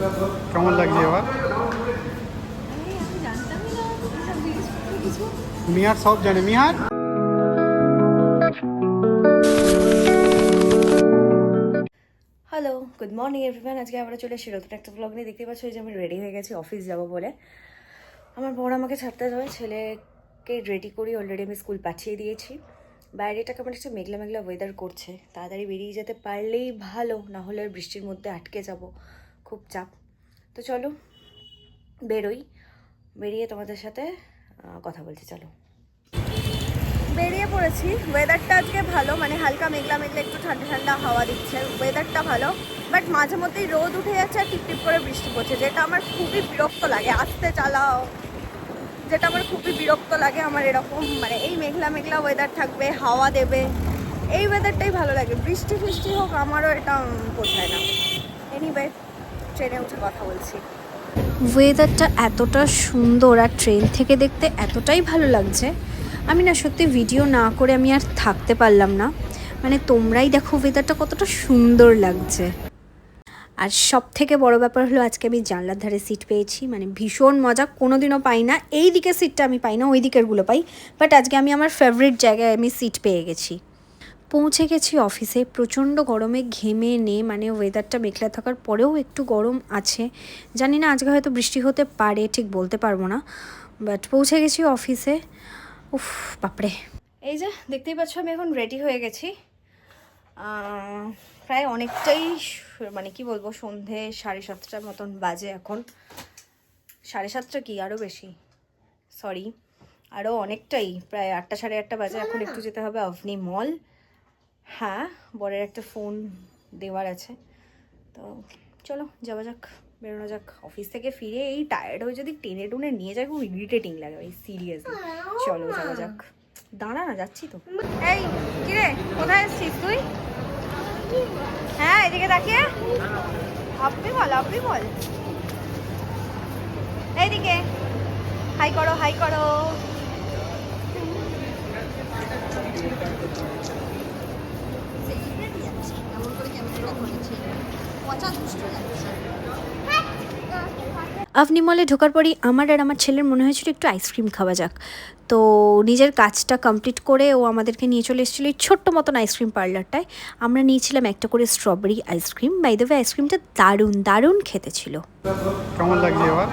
কেমন লাগছে এবার? মিহার সব জানে। মিহার হ্যালো, গুড মর্নিং এভরিওয়ান। আজকে আমরা চলে এসেছি নতুন একটা ব্লগ নিয়ে। দেখতে পাচ্ছ যে আমি রেডি হয়ে গেছি অফিস যাব বলে। আমার বড় আমাকে ছাড়তে যাবে, ছেলেকে রেডি করি, অলরেডি আমি স্কুল পাঠিয়ে দিয়েছি। বাইরেটা কেমন একটা মেঘলা মেঘলা ওয়েদার করছে, তাড়াতাড়ি বেরিয়ে যেতে পারলেই ভালো, না হলে বৃষ্টির মধ্যে আটকে যাব, খুব চাপ। তো চলো বেরোই, বেরিয়ে তোমাদের সাথে কথা বলছি। চলো, বেরিয়ে পড়েছি। ওয়েদারটা আজকে ভালো, মানে হালকা মেঘলা মেঘলা, একটু ঠান্ডা ঠান্ডা হাওয়া দিচ্ছে, ওয়েদারটা ভালো। বাট মাঝে মধ্যেই রোদ উঠে যাচ্ছে আর টিপটিপ করে বৃষ্টি পড়ছে, যেটা আমার খুবই বিরক্ত লাগে। আস্তে চালাও, যেটা আমার খুবই বিরক্ত লাগে। আমার এরকম মানে এই মেঘলা মেঘলা ওয়েদার থাকবে, হাওয়া দেবে, এই ওয়েদারটাই ভালো লাগে। বৃষ্টি ফৃষ্টি হোক আমারও এটা পোষায় না। এনিওয়ে, ট্রেনে উঠে কথা বলছি। ওয়েদারটা এতটা সুন্দর আর ট্রেন থেকে দেখতে এতটাই ভালো লাগছে, আমি না সত্যি ভিডিও না করে আমি আর থাকতে পারলাম না। মানে তোমরাই দেখো ওয়েদারটা কতটা সুন্দর লাগছে। আর সব থেকে বড় ব্যাপার হলো আজকে আমি জানলার ধারে সিট পেয়েছি, মানে ভীষণ মজা। কোনোদিনও পাই না, এই দিকের সিটটা আমি পাই না, ওই দিকেরগুলো পাই। বাট আজকে আমি আমার ফেভারিট জায়গায় আমি সিট পেয়ে গেছি। পৌঁছে গেছি অফিসে, প্রচণ্ড গরমে ঘেমে মানে ওয়েদারটা মেঘলা থাকার পরেও একটু গরম আছে। জানি না আজকে হয়তো বৃষ্টি হতে পারে, ঠিক বলতে পারবো না। বাট পৌঁছে গেছি অফিসে। উফ বাপরে। এই যে দেখতেই পাচ্ছ আমি এখন রেডি হয়ে গেছি। প্রায় অনেকটাই, মানে কি বলবো, সন্ধে 7:30 মতন বাজে এখন। 7:30 কি আরও বেশি, সরি, আরও অনেকটাই, প্রায় 8টা 8:30 বাজে। এখন একটু যেতে হবে অভনি মল। হ্যাঁ, বরের একটা ফোন দেওয়ার আছে, তো চলো যাওয়া যাক, বেরোনো যাক। অফিস থেকে ফিরে এই টায়ার্ড হয়ে যদি টেনে টুনে নিয়ে যায়, খুব ইরিটেটিং লাগে ভাই, সিরিয়াসলি। চলো যাওয়া যাক। দাঁড়া না, যাচ্ছি তো। এই কিরে, কোথায় এসছিস তুই? হ্যাঁ, এদিকে তাকিয়ে আপনি বল, আপনি বল। এইদিকে হাই করো, হাই করো। আভনি মলে ঢোকার পরই আমার আর আমার ছেলের মনে হয়েছিল একটু আইসক্রিম খাওয়া যাক। তো নিজের কাজটা কমপ্লিট করে ও আমাদেরকে নিয়ে চলে এসেছিলো এই ছোট্ট মতন আইসক্রিম পার্লারটায়। আমরা নিয়েছিলাম একটা করে strawberry ice cream. By the way আইসক্রিমটা দারুণ দারুণ খেতে ছিল। কেমন লাগছে এবার?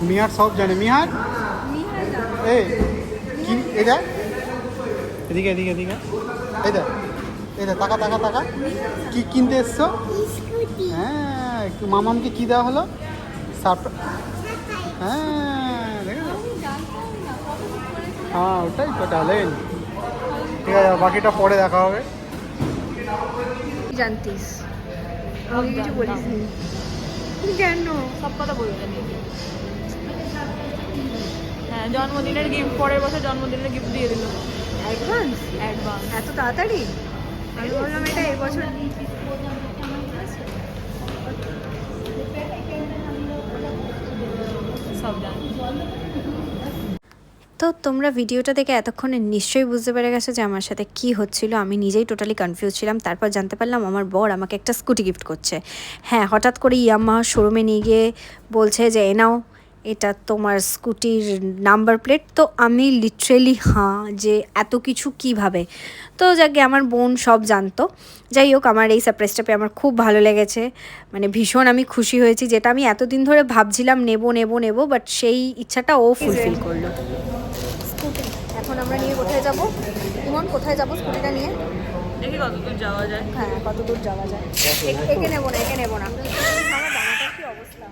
মিহার সব জানে। মিহার এই কি, এটা এদিকে এদিকে এদিকে, এই দেখ, এই দেখ, টাকা টাকা টাকা। কি কিনতে এসছো? হ্যাঁ, একটু মামামকে কি দেওয়া হলো? হ্যাঁ দেখেছো? হ্যাঁ ওটাই তো ট্যালেন্ট। ঠিক আছে, বাকিটা পরে দেখা হবে। জানতিস আমি কিছু বলিস নি কেন? সব কথা বলতে নেই। হ্যাঁ, জন্মদিনের গিফট, পরের বছর জন্মদিনের গিফট দিয়ে দিল। অ্যাডভান্স? অ্যাডভান্স এত তাড়াতাড়ি? আমি বললাম এটা এবছর। সব জানি। তো তোমরা ভিডিওটা দেখে এতক্ষণে নিশ্চয়ই বুঝতে পেরে গেছো যে আমার সাথে কি হচ্ছিল। আমি নিজেই টোটালি কনফিউজ ছিলাম। তারপর জানতে পারলাম আমার বর আমাকে একটা স্কুটি গিফট করছে। হ্যাঁ, হঠাৎ করে ইয়ামাহা শোরুমে নিয়ে গিয়ে বলছে যে এ নাও, এটা তোমার স্কুটির নাম্বার প্লেট। তো আমি লিটারেলি যে এত কিছু কিভাবে। তো যাকে আমার বোন সব জানতো। যাই হোক, আমার এই সারপ্রাইজটা পেয়ে আমার খুব ভালো লেগেছে, মানে ভীষণ আমি খুশি হয়েছি। যেটা আমি এতদিন ধরে ভাবছিলাম নেব নেব নেব, বাট সেই ইচ্ছাটা ও ফুলফিল করলো। স্কুটি এখন আমরা নিয়ে কোথায় যাব? ইমন, কোথায় যাব স্কুটিটা নিয়ে? দেখি কত দূর যাওয়া যায়। হ্যাঁ, কত দূর যাওয়া যায়। একে নেবো না, একে নেবো না। আমার জামাটার কি অবস্থা?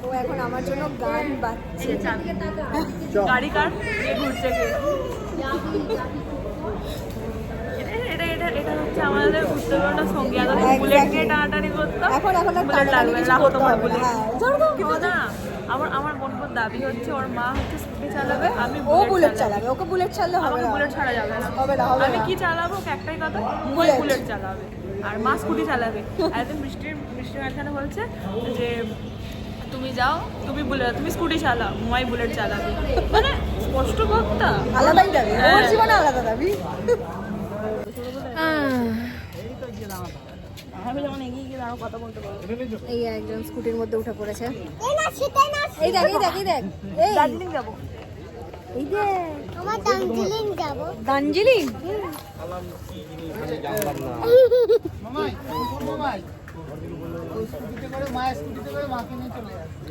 ও এখন আমার জন্য গান বাজছে। গাড়ি কার নিয়ে ঘুরছে কে? এটা এটা এটা হচ্ছে আমাদের ঘুরতে বেরোনোর সঙ্গী। এতদিন বুলেট নিয়ে টানাটানি করতো, এখন আর বুলেট লাগবে, কিছু রাখো করতে তোমার হবে না। বুলেট। হ্যাঁ, ধরবো, কিন্তু না, আমার বোনবোর দাবি হচ্ছে ওর মা হচ্ছে স্কুটি চালাবে, আমি ও বুলেট চালাবে। ওকে বুলেট চাললে হবে আমাকে না। বুলেট ছাড়া যাবে না। হবে না, হবে আমি না। কি চালাবো, ওকে একটাই কথা, বুলেট। বুলেট চালাবে আর মা স্কুটি চালাবে। একদিন বৃষ্টির মাঝখানে বলছে যে তুমি যাও, তুমি স্কুটি চালাও, মাই বুলেট চালাবে। মানে স্পষ্ট বক্তা, আলাদাই দাবি, ওর জীবনে আলাদা দাবি। আমি যেমন এগিয়ে গিয়ে আরো কথা বলতে পারবো। এই একজন স্কুটির মধ্যে উঠে পড়েছে। এই দেখ এই দেখ এই দেখ এই দার্জিলিং যাবো। এই দেখ আমার দার্জিলিং যাব। দার্জিলিং। মামাই মামাই ওই স্কুটিতে করে মায়ের স্কুটিতে করে মাকে নিয়ে চলে যাচ্ছে।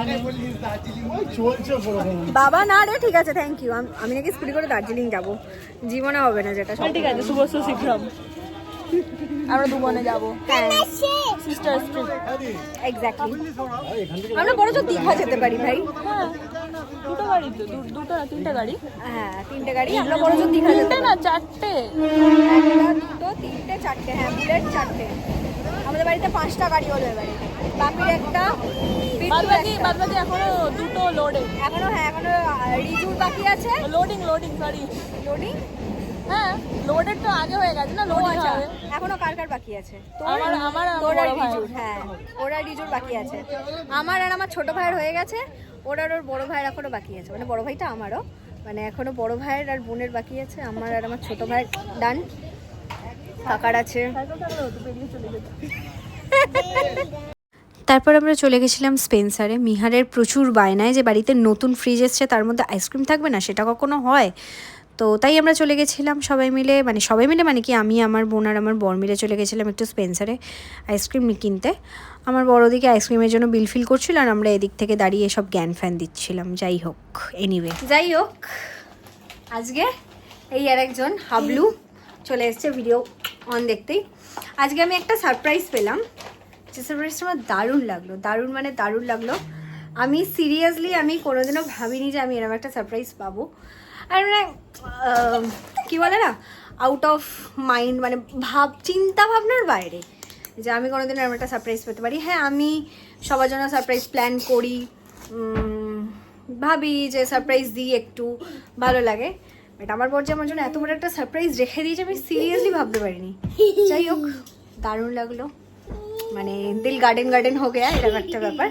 আগে বললিস দার্জিলিং ওই চলছে পুরো। বাবা না রে, ঠিক আছে, থ্যাংক ইউ। আমি নাকি স্কুটি করে দার্জিলিং যাব, জীবনে হবে না যেটা। সব ঠিক আছে, শুভস্য শীঘ্রম। আমরা দু বোনে যাবো সিস্টার স্ট্রিট। এক্স্যাক্টলি। আমরা বড় জোর দীঘা যেতে পারি ভাই। হ্যাঁ, দুটো গাড়ি তো, দুটো না তিনটে গাড়ি। হ্যাঁ 3টে গাড়ি, আমরা বড় জোর দীঘা যেতে তিনটে পারি। না 4টে। 1 2 3 4টে, হ্যাঁ বুলেট 4টে। আমাদের বাড়িতে 5টা গাড়ি হলো এবারে, বাপির একটা, বাদ বাকি এখনো দুটো লোডে। এখনো হ্যাঁ এখনো রিজুর বাকি আছে। Loading sorry. লোডিং, হ্যাঁ লোডের তো আগে হয়ে গেছে না, লোডিং হবে। এখনো কার কার বাকি আছে? আমার তোর আর বড় ভাই। রিজুর, হ্যাঁ ওরা রিজুর বাকি আছে। আমার আর আমার ছোট ভাইয়ের হয়ে গেছে, ওর আর ওর বড় ভাইয়ের এখনো বাকি আছে। মানে বড় ভাইটা আমারও, মানে এখনো বড় ভাইয়ের আর বোনের বাকি আছে। আমার আর আমার ছোট ভাই ডান। কাকার আছে। তারপর আমরা চলে গেছিলাম স্পেন্সারে। মিহারের প্রচুর বায়নায় যে বাড়িতে নতুন ফ্রিজ এসছে, তার মধ্যে আইসক্রিম থাকবে না, সেটা কখনো হয়। তো তাই আমরা চলে গেছিলাম সবাই মিলে মানে কি আমি, আমার বোন আর আমার বর মিলে চলে গেছিলাম একটু স্পেন্সারে আইসক্রিম কিনতে। আমার বড় দিকে আইসক্রিমের জন্য বিল ফিল করছিল, আর আমরা এদিক থেকে দাঁড়িয়ে সব জ্ঞান ফ্যান দিচ্ছিলাম। যাই হোক, যাই হোক আজকে এই আর একজন হাবলু চলে এসছে ভিডিও অন দেখতেই। আজকে আমি একটা সারপ্রাইজ পেলাম, যে সারপ্রাইজটা আমার দারুণ লাগলো। আমি সিরিয়াসলি আমি কোনোদিনও ভাবিনি যে আমি এরকম একটা সারপ্রাইজ পাবো। আর মানে কী বলে না, আউট অফ মাইন্ড, মানে চিন্তা ভাবনার বাইরে যে আমি কোনোদিন এরকম একটা সারপ্রাইজ পেতে পারি। হ্যাঁ আমি সবার জন্য সারপ্রাইজ প্ল্যান করি, ভাবি যে সারপ্রাইজ দিই, একটু ভালো লাগে। বাট আমার বর যে আমার জন্য এত বড় একটা সারপ্রাইজ রেখে দিয়েছে, আমি সিরিয়াসলি ভাবতে পারিনি। যাই হোক, দারুণ লাগলো, মানে দিল গার্ডেন হো গেয়া, এরকম একটা ব্যাপার।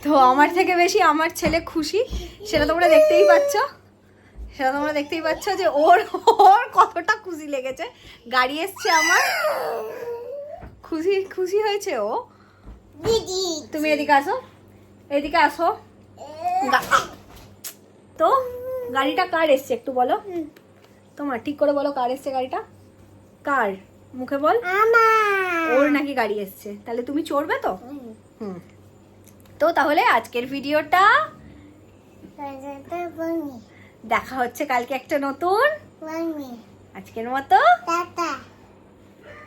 তো আমার থেকে বেশি আমার ছেলে খুশি, সেটা তোমরা দেখতেই পাচ্ছ যে ওর কতটা খুশি লেগেছে। গাড়ি এসছে আমার, খুশি হয়েছে ও। তুমি এদিকে আসো। তো গাড়িটা কার এসছে একটু বলো, তোমার ঠিক করে বলো, কার এসছে গাড়িটা? কার মুখে বল। ওর নাকি গাড়ি এসছে, তাহলে তুমি চড়বে তো? তো তাহলে আজকের ভিডিওটা দেখা হচ্ছে কালকে একটা নতুন। আজকের মতো